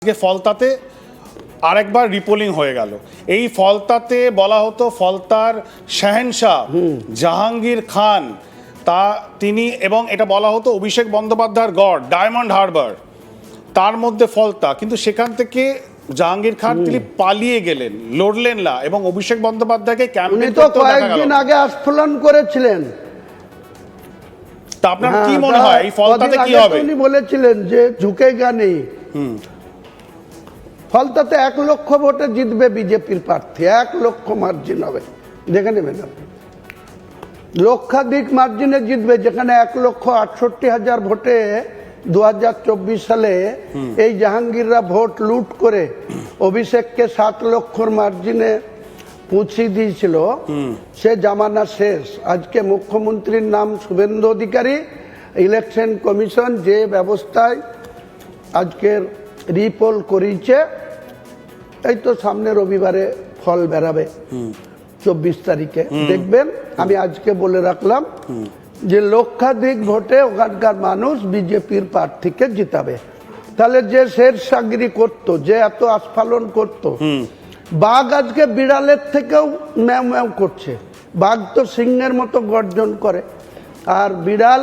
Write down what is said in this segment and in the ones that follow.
ফলতাতে আরেকবার রিপোলিং হয়ে গেল। এই ফলতাতে বলা হতো ফলতার শাহেনশাহ জাহাঙ্গীর খান তিনি, এবং এটা বলা হতো অভিষেক বন্দ্যোপাধ্যায়ের গড় ডায়মন্ড হারবার, তার মধ্যে ফলতা। কিন্তু সেখান থেকে জাহাঙ্গীর খান তিনি পালিয়ে গেলেন, লড়লেন না, এবং অভিষেক বন্দ্যোপাধ্যায়কে ক্যাম্পেইন করতে দেখা গেল। কয়েকদিন আগে আস্ফোলন করেছিলেন। তা আপনার কি মনে হয় এই ফলতাতে কি হবে? উনি বলেছিলেন যে ঝুঁকেগা নেই। ফলতাতে 1 লক্ষ ভোটে জিতবে বিজেপির প্রার্থী, 1 লক্ষ মার্জিন হবে। দেখে নেবেন আপনি, লক্ষাধিক মার্জিনে জিতবে। যেখানে 1,68,000 ভোটে 2024 সালে এই জাহাঙ্গীররা ভোট লুট করে অভিষেককে 7 লক্ষর মার্জিনে পৌঁছে দিয়েছিল, সে জামানা শেষ। আজকে মুখ্যমন্ত্রীর নাম শুভেন্দু অধিকারী। ইলেকশন কমিশন যে ব্যবস্থায় আজকের রিপোল করিয়েছে, এই তো সামনে রবিবারে ফল বেরাবে 24 তারিখে দেখবেন। আমি আজকে বলে রাখলাম যে লক্ষাধিক ভোটে ওখানকার মানুষ বিজেপির প্রার্থীকে জিতাবে। তাহলে যে শেরশাগিরি করতো, যে এত আস্ফালন করতো, বাঘ আজকে বিড়ালের থেকেও ম্যাও ম্যাও করছে। বাঘ তো সিংহের মতো গর্জন করে, আর বিড়াল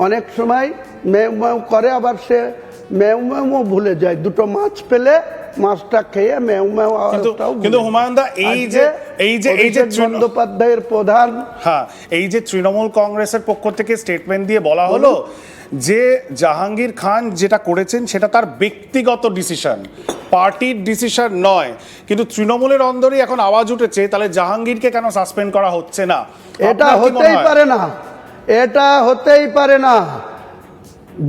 অনেক সময় ম্যাও ম্যাও করে, আবার সে ম্যাও ম্যাও ভুলে যায়। দুটো মাছ পেলে মাছটা খেয়ে ম্যাও ম্যাও আওয়াজটাও। কিন্তু হুমায়ুন দা, এই যে বন্দ্যোপাধ্যায়ের প্রধান, হ্যাঁ, এই যে তৃণমূল কংগ্রেসের পক্ষ থেকে স্টেটমেন্ট দিয়ে বলা হলো যে জাহাঙ্গীর খান যেটা করেছেন সেটা তার ব্যক্তিগত ডিসিশন, পার্টির ডিসিশন নয়। কিন্তু তৃণমূলের অন্দরই এখন আওয়াজ উঠেছে তাহলে জাহাঙ্গীরকে কেন সাসপেন্ড করা হচ্ছে না? এটা হতেই পারে না, এটা হতেই পারে না।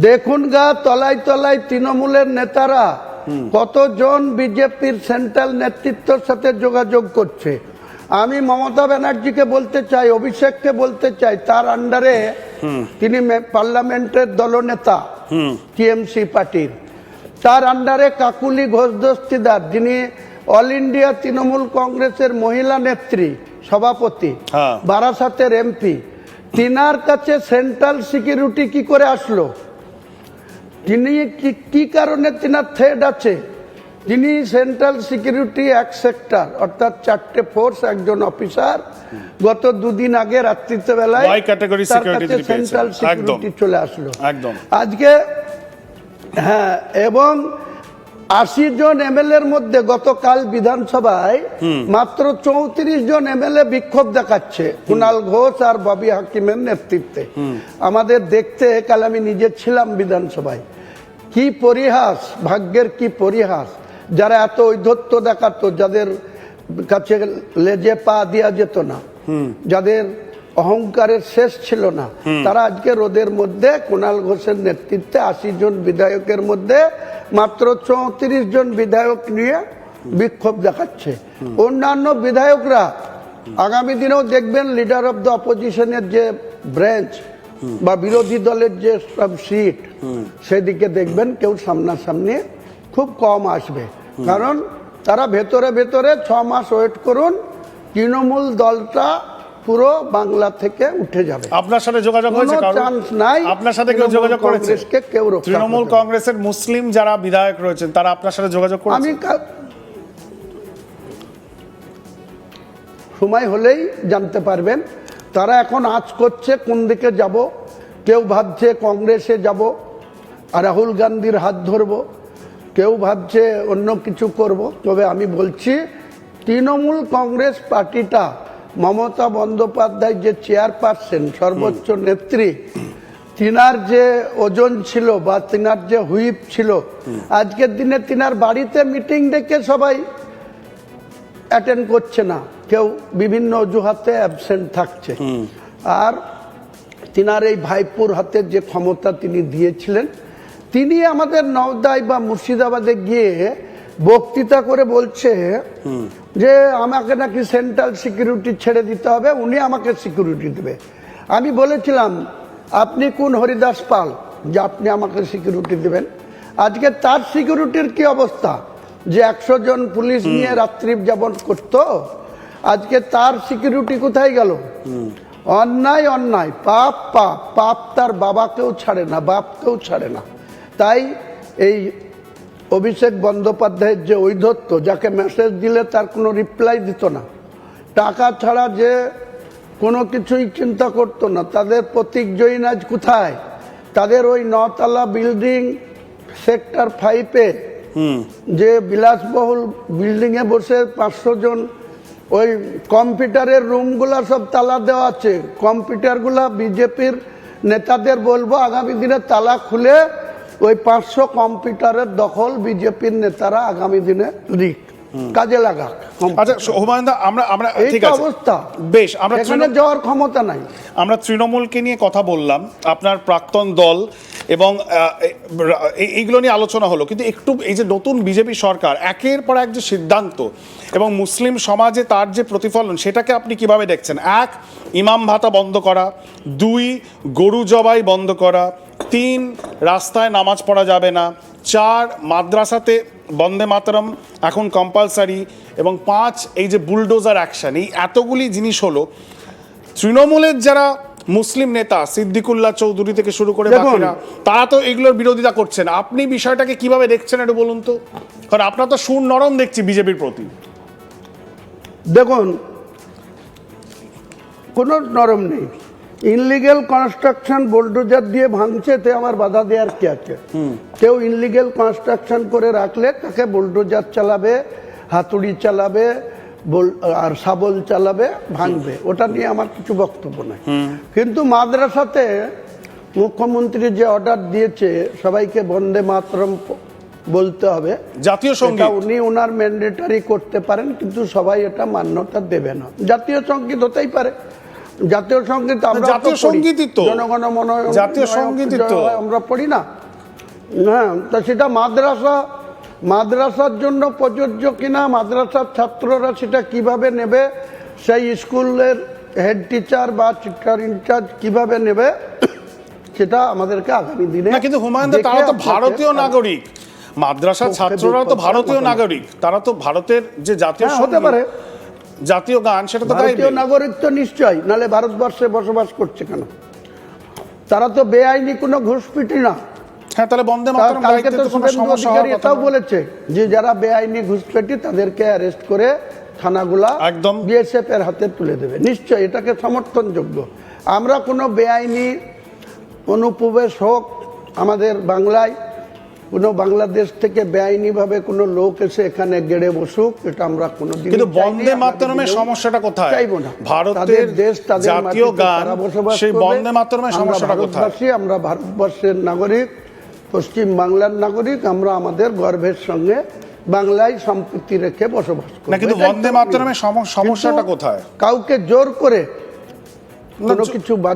দেখুন গা, তলায় তলায় তৃণমূলের নেতারা কতজন বিজেপির সেন্ট্রাল নেতৃত্বের সাথে যোগাযোগ করছে। আমি মমতা ব্যানার্জিকে বলতে চাই, অভিষেককে বলতে চাই, তার আন্ডারে তিনি পার্লামেন্টের দলনেতা টিএমসি পার্টির, তার আন্ডারে কাকুলি ঘোষ দস্তিদার, যিনি অল ইন্ডিয়া তৃণমূল কংগ্রেসের মহিলা নেত্রী, সভাপতি, বারাসাতের এমপি, তিনার কাছে সেন্ট্রাল সিকিউরিটি কি করে আসলো? তিনি কি কারণে তিনার থ্রেড আছে? তিনি সেন্ট্রাল সিকিউরিটি 1 সেক্টর, অর্থাৎ 4টে ফোর্স, একজন অফিসার, গত 2 দিন আগে রাত্রিতে বেলায় সেন্ট্রাল সিকিউরিটি চলে আসলো আজকে। হ্যাঁ, এবং 80 জন এমএলএর মধ্যে গতকাল বিধানসভায় মাত্র 34 জন এমএলএ বিক্ষোভ দেখাচ্ছে কুণাল ঘোষ আর ববি হাকিমের নেতৃত্বে। আমাদের দেখতে, কাল আমি নিজে ছিলাম বিধানসভায়, কি পরিহাস, ভাগ্যের কি পরিহাস। যারা এত ঔদ্ধত্য দেখাতো, যাদের কাছে লেজে পা দেওয়া যেত না, যাদের অহংকারের শেষ ছিল না, তারা আজকে রোদের মধ্যে কুণাল ঘোষের নেতৃত্বে 80 জন বিধায়কের মধ্যে মাত্র 34 জন বিধায়ক নিয়ে বিক্ষোভ দেখাচ্ছে। অন্যান্য বিধায়করা আগামী দিনেও দেখবেন লিডার অফ দ্য অপোজিশনের যে ব্রাঞ্চ বা বিরোধী দলের যে সব সিট, সেদিকে দেখবেন কেউ সামনাসামনি খুব কম আসবে। কারণ তারা ভেতরে ভেতরে 6 মাস ওয়েট করুন, তৃণমূল দলটা পুরো বাংলা থেকে উঠে যাবে। আপনার সাথে যোগাযোগ হয়েছে? চান্স নাই। আপনার সাথে কেউ যোগাযোগ করেছে? কেউ তৃণমূল কংগ্রেসের মুসলিম যারা বিধায়ক রয়েছেন তারা আপনার সাথে যোগাযোগ করেছে? আমি সময় হলেই জানতে পারবেন। তারা এখন আজ করছে কোন দিকে যাব। কেউ ভাবছে কংগ্রেসে যাব আর রাহুল গান্ধীর হাত ধরব, কেউ ভাবছে অন্য কিছু করব। তবে আমি বলছি, তৃণমূল কংগ্রেস পার্টিটা, মমতা বন্দ্যোপাধ্যায় যে চেয়ারপারসন, সর্বোচ্চ নেত্রী, তিনার যে ওজন ছিল বা তিনার যে হুইপ ছিল, আজকের দিনে তিনার বাড়িতে মিটিং ডেকে সবাই অ্যাটেন্ড করছে না, কেউ বিভিন্ন অজুহাতে অ্যাবসেন্ট থাকছে। আর তিনার এই ভাইপুর হাতে যে ক্ষমতা তিনি দিয়েছিলেন, তিনি আমাদের নওদায় বা মুর্শিদাবাদে গিয়ে বক্তৃতা করে বলছে যে আমাকে নাকি সেন্ট্রাল সিকিউরিটি ছেড়ে দিতে হবে, উনি আমাকে সিকিউরিটি দেবে। আমি বলেছিলাম, আপনি কোন হরিদাস পাল যে আপনি আমাকে সিকিউরিটি দেবেন? আজকে তার সিকিউরিটির কি অবস্থা, যে 100 জন পুলিশ নিয়ে রাত্রি যাপন করত, আজকে তার সিকিউরিটি কোথায় গেল? অন্যায় অন্যায়, পাপ পাপ, পাপ তার বাবাকেও ছাড়ে না, বাপকেও ছাড়ে না। তাই এই অভিষেক বন্দ্যোপাধ্যায়ের যে ঔদ্ধত্য, যাকে মেসেজ দিলে তার কোনো রিপ্লাই দিত না, টাকা ছাড়া যে কোনো কিছুই চিন্তা করতো না, তাদের প্রতীক জৈন আজ কোথায়? তাদের ওই 9 তলা বিল্ডিং সেক্টর 5-এ যে বিলাসবহুল বিল্ডিংয়ে বসে 500 জন, ওই কম্পিউটারের রুমগুলা সব তালা দেওয়া আছে। কম্পিউটারগুলা বিজেপির নেতাদের বলবো আগামী দিনে তালা খুলে ওই 500 কম্পিউটারের দখল বিজেপির নেতারা আগামী দিনে কাজে লাগাক। আচ্ছা হুমায়ুন দা, আমরা এই ঠিক তো আছে, অবস্থা। বেশ, আমরা এখানে যাওয়ার ক্ষমতা নাই। আমরা তৃণমূলকে নিয়ে কথা বললাম, আপনার প্রাক্তন দল, এবং এইগুলো নিয়ে আলোচনা হলো, কিন্তু একটু এই যে নতুন বিজেপি সরকার একের পর এক যে সিদ্ধান্ত এবং মুসলিম সমাজে তার যে প্রতিফলন, সেটাকে আপনি কিভাবে দেখছেন? 1, ইমাম ভাতা বন্ধ করা; 2, গরু জবাই বন্ধ করা; 3, রাস্তায় নামাজ পড়া যাবে না; 4, মাদ্রাসাতে বন্দে মাতরম এখন কম্পালসারি; এবং 5, এই যে বুলডোজার অ্যাকশন। এই এতগুলি জিনিস হলো, তৃণমূলের যারা মুসলিম নেতা সিদ্দিকুল্লাহ চৌধুরী থেকে শুরু করে বাকিরা, তারা তো এগুলোর বিরোধিতা করছেন। আপনি বিষয়টাকে কিভাবে দেখছেন একটু বলুন তো, কারণ আপনার তো সুর নরম দেখছি বিজেপির প্রতি। দেখুন, কোনো নরম নেই। ইনলিগেল কনস্ট্রাকশন বুলডোজার দিয়ে ভাঙছে, তে আমার বাধা দেওয়ার কি আছে? কেউ ইনলিগেল কনস্ট্রাকশন করে রাখলে তাকে বুলডোজার চালাবে, হাতুড়ি চালাবে, আর শাবল চালাবে, ভাঙবে, ওটা নিয়ে আমার কিছু বক্তব্য নাই। কিন্তু মাদ্রাসাতে মুখ্যমন্ত্রী যে অর্ডার দিয়েছে সবাইকে বন্দে মাতরম বলতে হবে, জাতীয় সঙ্গীত, উনি ওনার ম্যান্ডেটারি করতে পারেন, কিন্তু সবাই এটা মান্যতা দেবে না। জাতীয় সঙ্গীত হতেই পারে, জাতীয় সঙ্গীত আমরা জাতীয় সঙ্গীতই তো, জনগণ মন জাতীয় সঙ্গীতই তো আমরা পড়ি না। হ্যাঁ, তা সেটা মাদ্রাসার জন্য প্রযোজ্য কিনা, মাদ্রাসার ছাত্ররা সেটা কিভাবে নেবে, সেই স্কুলের হেড টিচার বা টিচার ইনচার্জ কিভাবে নেবে, সেটা আমাদেরকে আগামী দিনে। কিন্তু হুমায়ুন দা, তারা তো ভারতীয় নাগরিক, মাদ্রাসার ছাত্ররা তো ভারতীয় নাগরিক, তারা তো ভারতের যে জাতীয় হতে পারে, জাতীয় গান, সেটা তো ভারতীয় নাগরিক তো নিশ্চয়ই, নালে ভারতবর্ষে বসবাস করছে কেন? তারা তো বেআইনি কোনো ঘুষপিটি না। হ্যাঁ, তাহলে বন্দে মাতরম গাইতে তো কোনো সমস্যা হওয়ার কথা এটাও না। বলেছে যে যারা বেআইনি ঘুষপেটি তাদেরকে অ্যারেস্ট করে থানাগুলা একদম বিএসএফ এর হাতে তুলে দেবে। নিশ্চয়ই এটাকে সমর্থনযোগ্য। আমরা কোনো বেআইনি অনুপ্রবেশ হোক আমাদের বাংলায়, কোনো বাংলাদেশ থেকে বেআইনিভাবে কোনো লোক এসে এখানে গেড়ে বসুক, এটা আমরা কোনোদিন। কিন্তু বন্দে মাতরমের সমস্যাটা কোথায়? চাইবো না। ভারতের দেশ, তাদের জাতীয় মাটিতে গান, তারা বসবাস সেই করবে। বন্দে মাতরমের সমস্যাটা কোথায়? আমরা ভারতবর্ষের নাগরিক, পশ্চিম বাংলার নাগরিক, আমরা আমাদের গর্বের সঙ্গে বাংলায় সম্পত্তি রেখে বসবাস করি। না, কিন্তু বন্দে মাতরমের সমস্যাটা কোথায়? কাউকে জোর করে কোনো কিছু